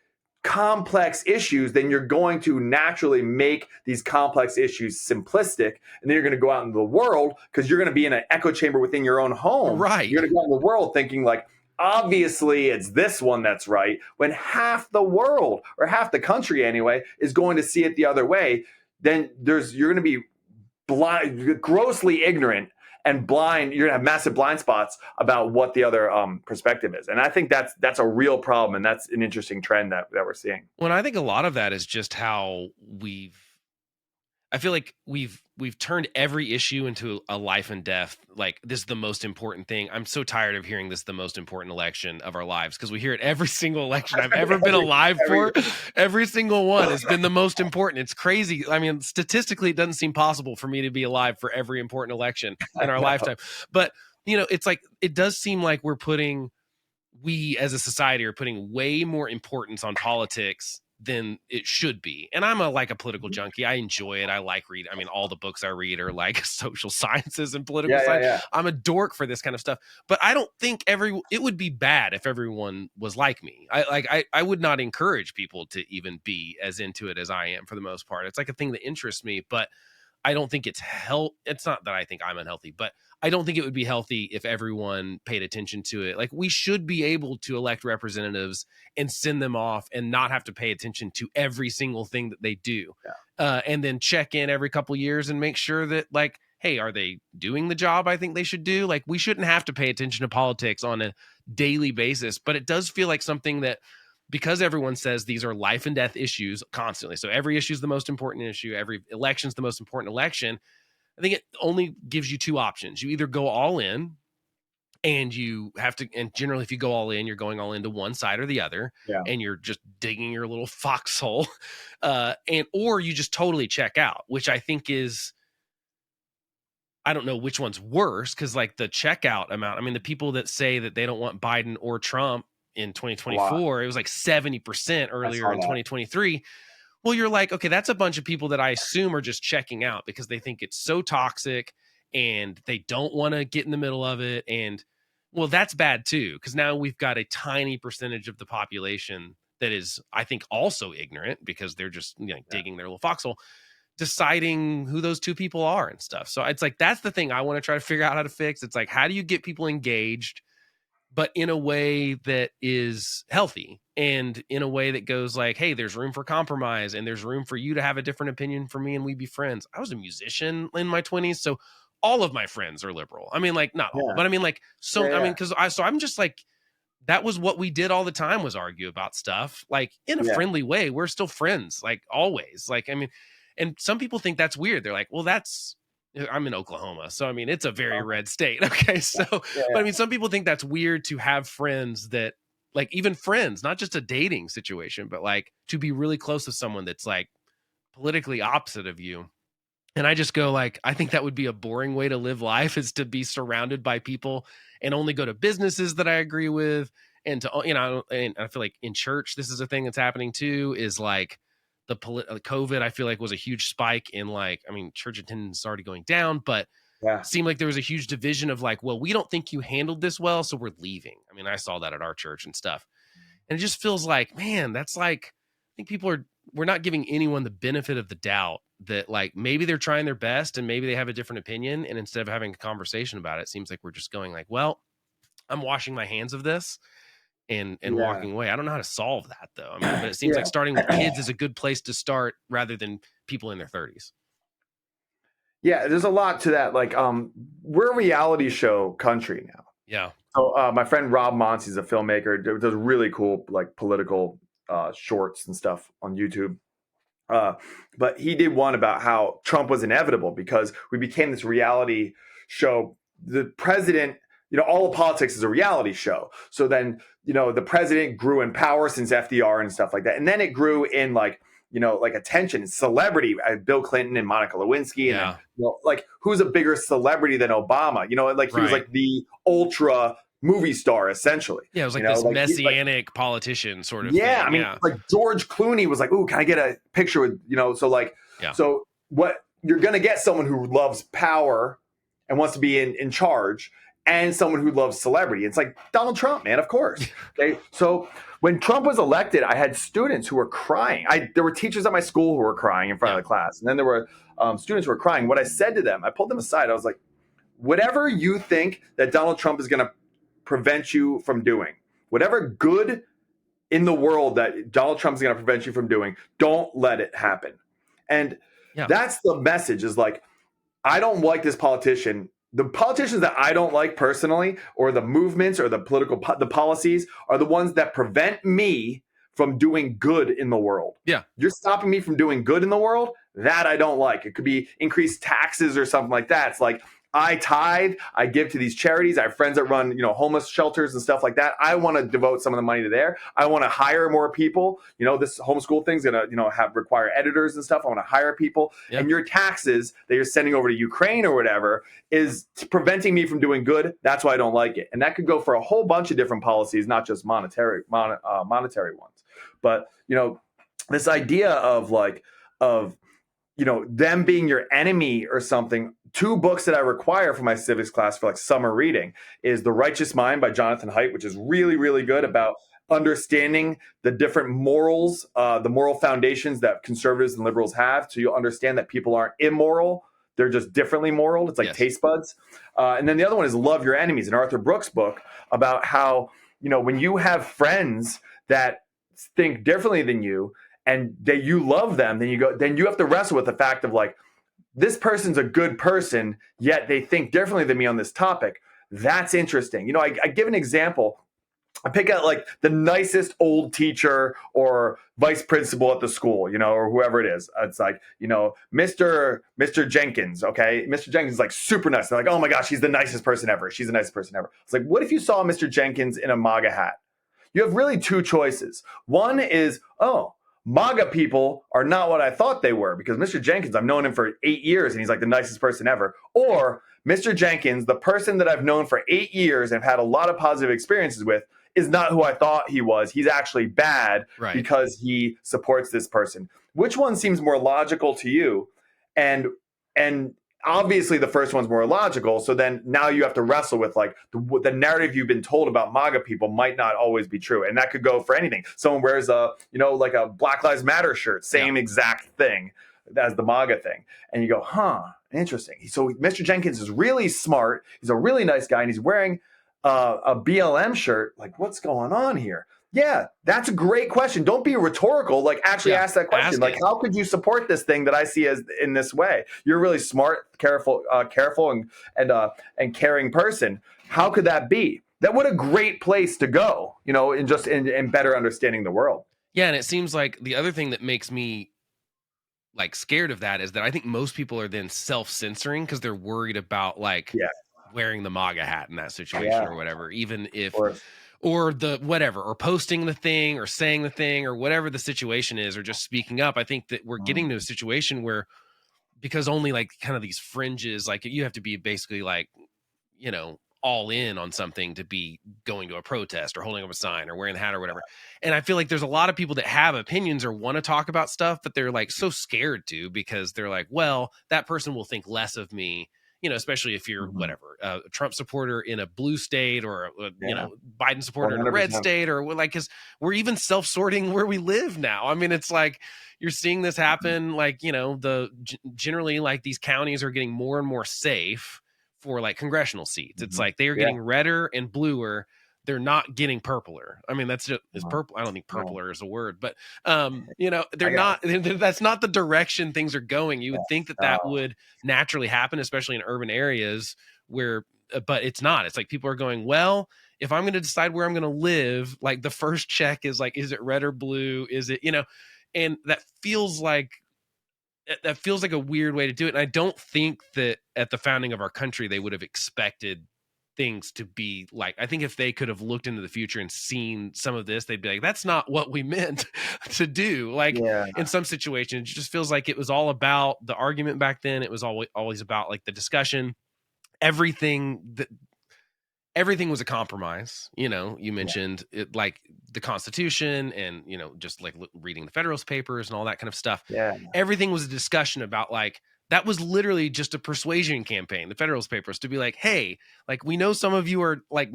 complex issues. Then you're going to naturally make these complex issues simplistic, and then you're going to go out into the world, because you're going to be in an echo chamber within your own home. Right. You're going to go out in the world thinking like, obviously it's this one that's right, when half the world, or half the country anyway, is going to see it the other way. Then you're going to be blind, grossly ignorant and blind. You're gonna have massive blind spots about what the other perspective is. And I think that's a real problem, and that's an interesting trend that we're seeing. Well, I think a lot of that is just how I feel like we've turned every issue into a life and death. Like, this is the most important thing. I'm so tired of hearing this is the most important election of our lives, because we hear it every single election I've ever been alive for. Every single one has been the most important. It's crazy. I mean, statistically, it doesn't seem possible for me to be alive for every important election in our lifetime. But, it's like, it does seem like we as a society are putting way more importance on politics than it should be. And I'm a political junkie. I enjoy it. I like reading. I mean, all the books I read are like social sciences and political science. Yeah. I'm a dork for this kind of stuff. But I don't think it would be bad if everyone was like me. I would not encourage people to even be as into it as I am for the most part. It's like a thing that interests me, but I don't think it's not that I think I'm unhealthy, but I don't think it would be healthy if everyone paid attention to it. Like, we should be able to elect representatives and send them off and not have to pay attention to every single thing that they do. Yeah. And then check in every couple of years and make sure that, like, hey, are they doing the job I think they should do? Like, we shouldn't have to pay attention to politics on a daily basis, but it does feel like something that, because everyone says these are life and death issues constantly, so every issue is the most important issue, every election is the most important election, I think it only gives you two options. You either go all in, and you have to, and generally if you go all in, you're going all into one side or the other, and you're just digging your little foxhole, or you just totally check out, which I think is, I don't know which one's worse, because like the checkout amount, I mean, the people that say that they don't want Biden or Trump in 2024, it was like 70% earlier in 2023. Well, you're like, okay, that's a bunch of people that I assume are just checking out because they think it's so toxic and they don't want to get in the middle of it. And well, that's bad too, because now we've got a tiny percentage of the population that is, I think, also ignorant because they're just digging their little foxhole, deciding who those two people are and stuff. So it's like, that's the thing I want to try to figure out how to fix. It's like, how do you get people engaged, but in a way that is healthy and in a way that goes like, hey, there's room for compromise and there's room for you to have a different opinion from me and we be friends. I was a musician in my 20s, so all of my friends are liberal. I mean, like, not all, but I mean, like, so, I mean, because I'm just like, that was what we did all the time, was argue about stuff, like in a friendly way. We're still friends, like always. Like, I mean, and some people think that's weird. They're like, well, I'm in Oklahoma, so I mean, it's a very red state. Okay. So, but I mean, some people think that's weird to have friends that, like, even friends, not just a dating situation, but like to be really close to someone that's like politically opposite of you. And I just go like, I think that would be a boring way to live life, is to be surrounded by people and only go to businesses that I agree with. And to, and I feel like in church, this is a thing that's happening too, is like the COVID, I feel like, was a huge spike in, like, I mean, church attendance is already going down, but it seemed like there was a huge division of like, well, we don't think you handled this well, so we're leaving. I mean, I saw that at our church and stuff. And it just feels like, man, that's like, I think we're not giving anyone the benefit of the doubt that, like, maybe they're trying their best and maybe they have a different opinion. And instead of having a conversation about it, it seems like we're just going like, well, I'm washing my hands of this and walking away. I don't know how to solve that though. I mean, but it seems like starting with kids is a good place to start rather than people in their 30s. Yeah, there's a lot to that. Like, we're a reality show country now. Yeah. So my friend Rob Monsey is a filmmaker, does really cool, like, political shorts and stuff on YouTube. But he did one about how Trump was inevitable because we became this reality show. The president, all of politics is a reality show. So then, the president grew in power since FDR and stuff like that. And then it grew in like attention and celebrity, Bill Clinton and Monica Lewinsky. And then, like, who's a bigger celebrity than Obama? He was like the ultra movie star, essentially. Yeah, it was like this messianic politician sort of thing. I mean, like George Clooney was like, "Ooh, can I get a picture with?" So what, you're gonna get someone who loves power and wants to be in charge, and someone who loves celebrity. It's like Donald Trump, man, of course. Okay, so when Trump was elected, I had students who were crying. There were teachers at my school who were crying in front of the class, and then there were students who were crying. What I said to them, I pulled them aside. I was like, "Whatever you think that Donald Trump is gonna prevent you from doing, whatever good in the world that Donald Trump is going to prevent you from doing, don't let it happen." And that's the message, is like, I don't like this politician. The politicians that I don't like personally, or the movements or the the policies, are the ones that prevent me from doing good in the world. Yeah. You're stopping me from doing good in the world. That I don't like. It could be increased taxes or something like that. It's like, I tithe, I give to these charities. I have friends that run, homeless shelters and stuff like that. I want to devote some of the money to there. I want to hire more people. This homeschool thing's going to, require editors and stuff. I want to hire people. Yep. And your taxes that you're sending over to Ukraine or whatever is preventing me from doing good. That's why I don't like it. And that could go for a whole bunch of different policies, not just monetary ones. But, this idea of them being your enemy or something. 2 books that I require for my civics class for like summer reading is The Righteous Mind by Jonathan Haidt, which is really, really good about understanding the different morals, the moral foundations that conservatives and liberals have. So you'll understand that people aren't immoral. They're just differently moral. It's like taste buds. And then the other one is Love Your Enemies, an Arthur Brooks book about how, when you have friends that think differently than you and that you love them, then you have to wrestle with the fact of like, this person's a good person, yet they think differently than me on this topic. That's interesting. I give an example. I pick out like the nicest old teacher or vice principal at the school, or whoever it is. It's like, Mr. Jenkins. Okay. Mr. Jenkins is like super nice. They're like, oh my gosh, he's the nicest person ever. She's the nicest person ever. It's like, what if you saw Mr. Jenkins in a MAGA hat? You have really 2 choices. One is, MAGA people are not what I thought they were, because Mr. Jenkins, I've known him for 8 years and he's like the nicest person ever. Or Mr. Jenkins, the person that I've known for 8 years and have had a lot of positive experiences with, is not who I thought he was. He's actually bad because he supports this person. Which one seems more logical to you? And obviously the first one's more logical. So then now you have to wrestle with like the narrative you've been told about MAGA people might not always be true. And that could go for anything. Someone wears like a Black Lives Matter shirt, same exact thing as the MAGA thing. And you go, interesting. So Mr. Jenkins is really smart. He's a really nice guy and he's wearing a BLM shirt. Like, what's going on here? Yeah, that's a great question. Don't be rhetorical. Like, actually ask that question. Like, how could you support this thing that I see as in this way? You're a really smart, careful, and caring person. How could that be? That what a great place to go. In better understanding the world. Yeah, and it seems like the other thing that makes me like scared of that is that I think most people are then self-censoring because they're worried about wearing the MAGA hat in that situation or whatever, even if. Or the whatever, or posting the thing or saying the thing or whatever the situation is, or just speaking up. I think that we're getting to a situation where, because only like kind of these fringes, like you have to be basically like, all in on something to be going to a protest or holding up a sign or wearing the hat or whatever. And I feel like there's a lot of people that have opinions or want to talk about stuff, but they're like so scared to, because they're like, well, that person will think less of me. Especially if you're whatever, a Trump supporter in a blue state or, Biden supporter 100%. In a red state, or like, because we're even self-sorting where we live now. I mean, it's like you're seeing this happen, like, generally like these counties are getting more and more safe for like congressional seats. It's like they are getting redder and bluer. They're not getting purpler. I mean, that's just is purple. I don't think purpler is a word, but they're not. That's not the direction things are going. You would think that would naturally happen, especially in urban areas where, but it's not. It's like people are going, well, if I'm going to decide where I'm going to live, like the first check is like, is it red or blue? Is it, and that feels like a weird way to do it. And I don't think that at the founding of our country, they would have expected things to be like. I think if they could have looked into the future and seen some of this, they'd be like, that's not what we meant to do. Like in some situations, it just feels like it was all about the argument back then. It was always about like the discussion. Everything was a compromise. You mentioned it, like the Constitution and, just like reading the Federalist Papers and all that kind of stuff. Yeah. Everything was a discussion about like, that was literally just a persuasion campaign, the Federalist Papers, to be like, hey, like, we know some of you are like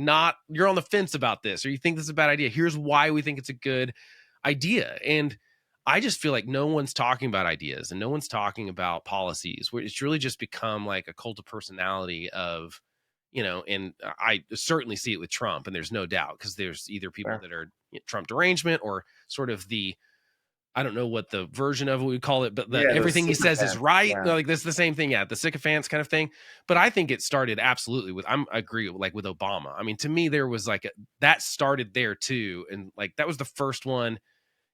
you're on the fence about this, or you think this is a bad idea. Here's why we think it's a good idea. And I just feel like no one's talking about ideas and no one's talking about policies, where it's really just become like a cult of personality of, and I certainly see it with Trump, and there's no doubt, because there's either people that are Trump derangement or sort of I don't know what the version of it we call it, but everything he says is right. Yeah. Like this is the same thing. Yeah. The sycophants kind of thing. But I think it started absolutely with, I agree with Obama. I mean, to me, there was like that started there too. And like, that was the first one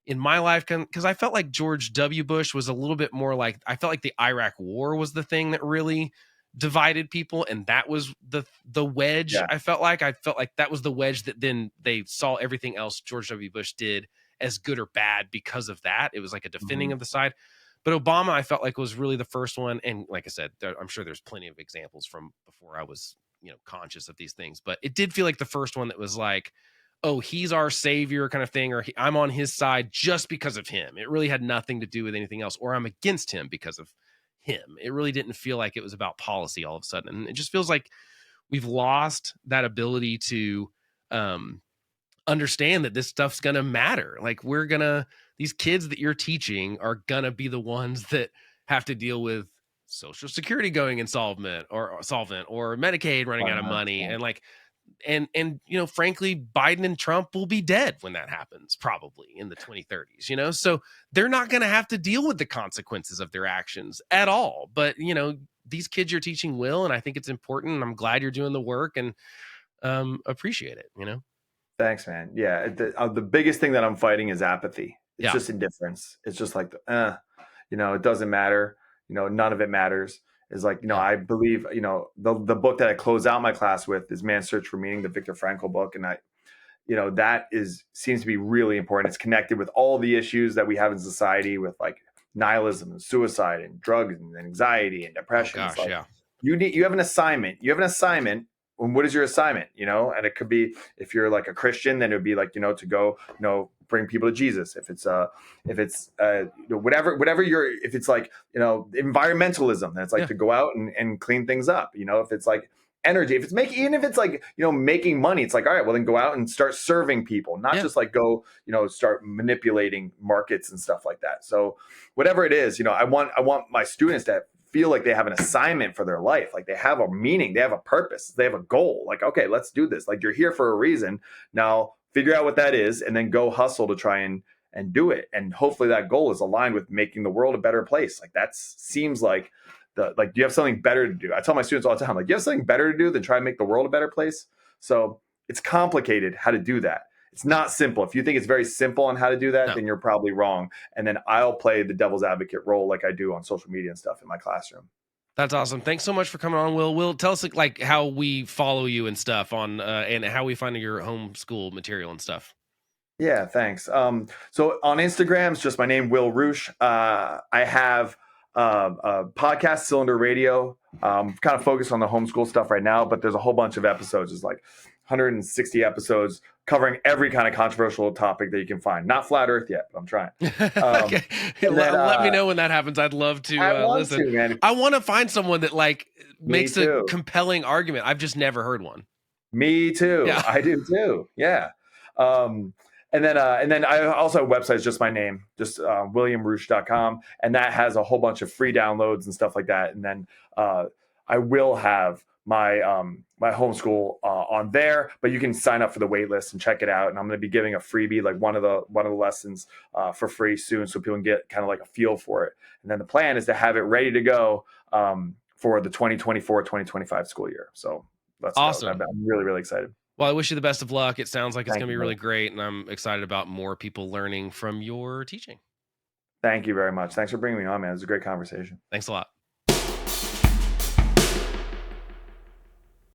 in my life. Cause I felt like George W. Bush was a little bit more like, I felt like the Iraq war was the thing that really divided people. And that was the wedge. Yeah. I felt like that was the wedge that then they saw everything else George W. Bush did as good or bad because of that. It was like a defending of the side. But Obama, I felt like, was really the first one. And like I said, I'm sure there's plenty of examples from before I was, conscious of these things. But it did feel like the first one that was like, oh, he's our savior kind of thing, or I'm on his side just because of him. It really had nothing to do with anything else, or I'm against him because of him. It really didn't feel like it was about policy all of a sudden. And it just feels like we've lost that ability to understand that this stuff's gonna matter. Like these kids that you're teaching are gonna be the ones that have to deal with Social Security going insolvent or Medicaid running out of money. And like, and frankly, Biden and Trump will be dead when that happens, probably in the 2030s, so they're not going to have to deal with the consequences of their actions at all. But, these kids you're teaching will, and I think it's important, and I'm glad you're doing the work, and appreciate it, Thanks, man. Yeah. The biggest thing that I'm fighting is apathy. It's just indifference. It's just like, it doesn't matter. None of it matters. Is like, I believe, the book that I close out my class with is Man's Search for Meaning, the Viktor Frankl book. And that seems to be really important. It's connected with all the issues that we have in society with like nihilism and suicide and drugs and anxiety and depression. Oh, gosh, like, you have an assignment. You have an assignment what is your assignment? And it could be, if you're like a Christian, then it would be like, to go, bring people to Jesus. If it's whatever if it's like, environmentalism, then it's like to go out and clean things up. If it's like energy, if it's making, even if it's like, making money, it's like, all right, well then go out and start serving people, not just like go, start manipulating markets and stuff like that. So whatever it is, I want my students to feel like they have an assignment for their life. Like they have a meaning, they have a purpose, they have a goal. Like, okay, let's do this. Like you're here for a reason. Now figure out what that is and then go hustle to try and do it. And hopefully that goal is aligned with making the world a better place. Like that seems like do you have something better to do? I tell my students all the time, like, you have something better to do than try and make the world a better place. So it's complicated how to do that. It's not simple. If you think it's very simple on how to do that, then you're probably wrong. And then I'll play the devil's advocate role like I do on social media and stuff in my classroom. That's awesome. Thanks so much for coming on, Will. Will, tell us like how we follow you and stuff on and how we find your homeschool material and stuff. Yeah, thanks. So on Instagram, it's just my name, Will Reusch. I have podcast, Cylinder Radio, kind of focused on the homeschool stuff right now, but there's a whole bunch of episodes. There's like 160 episodes covering every kind of controversial topic that you can find. Not flat Earth yet, but I'm trying. Okay. Let me know when that happens. I'd love to listen. Man. I want to find someone that like makes a compelling argument. I've just never heard one. Me too. Yeah. I do too. Yeah. And then I also have websites, just my name, just williamreusch.com. And that has a whole bunch of free downloads and stuff like that. And then I will have my my homeschool on there, but you can sign up for the wait list and check it out. And I'm going to be giving a freebie, like one of the lessons for free soon, so people can get kind of like a feel for it. And then the plan is to have it ready to go for the 2024-2025 school year. So that's awesome. I'm really, really excited. Well, I wish you the best of luck. It sounds like it's going to be really great, and I'm excited about more people learning from your teaching. Thank you very much. Thanks for bringing me on, man. It was a great conversation. Thanks a lot.